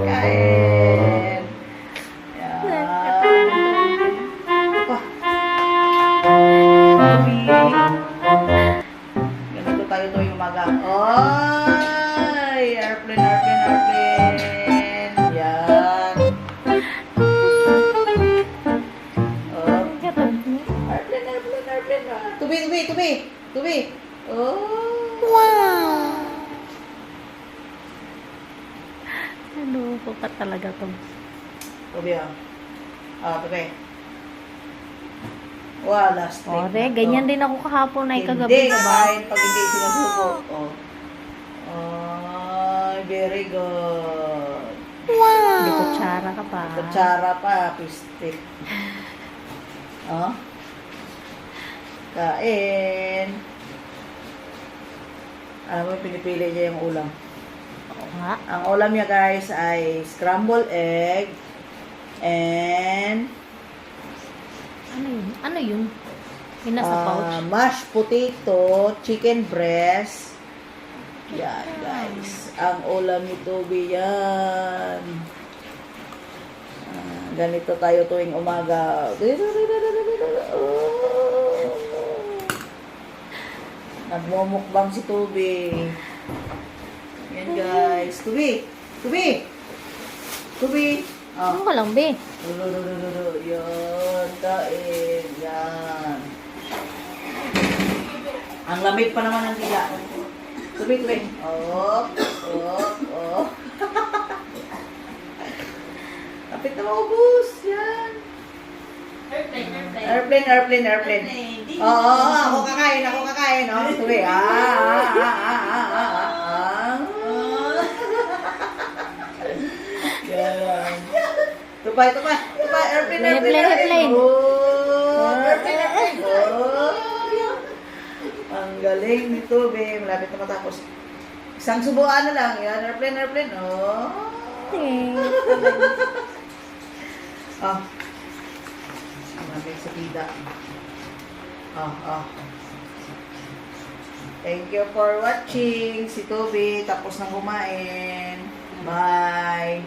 Kain. Yan. Ganito tayo tuwing umaga. Oy! Airplane, airplane, airplane. Yan. Oh. Airplane, airplane, airplane. Tubi, tubi, tubi. Tubi. Oh. Wow! Ano ko ka talaga to? Tubi, ah. Ah, tubi. Wala, straight Ore, na ganyan to. din ako kahapon ay Hindi, kagabi, diba? kahit pag hindi sinusuko. Oh. Ay, very good. May kutsara ka pa. Kutsara pa, pistik. Oh. Kain. Alam mo, pinipili niya yung ulam. Oo nga. Ang ulam niya, guys, ay scrambled egg and Ano yun? Ano yun? Yung nasa pouch. mashed potato, chicken breast. Yan, guys. Ang ulam ni Toby yan. Ganito tayo tuwing umaga. Nagmumukbang si Toby. Yan, guys. Toby! Toby! Toby! Ano ka lang, be? Yan, kain. Yan. Ang lamig pa naman ng dila. Tubi, tubi. Oh, oh, oh. Kapit na maubos. Yan. Airplane, airplane, airplane. Oo, ako kakain, ako kakain. Oh, tubi. Yan. Tupay, tupay, tupay. Airplane, airplane, airplane. Oh, airplane, airplane. Oh. Ang galing ni Toby. Malapit na matapos. Isang subuan na lang. Yan, airplane, airplane. Oh. Oh. Malapit sa bida. Oh, oh. Thank you for watching. Si Toby tapos na kumain. Bye.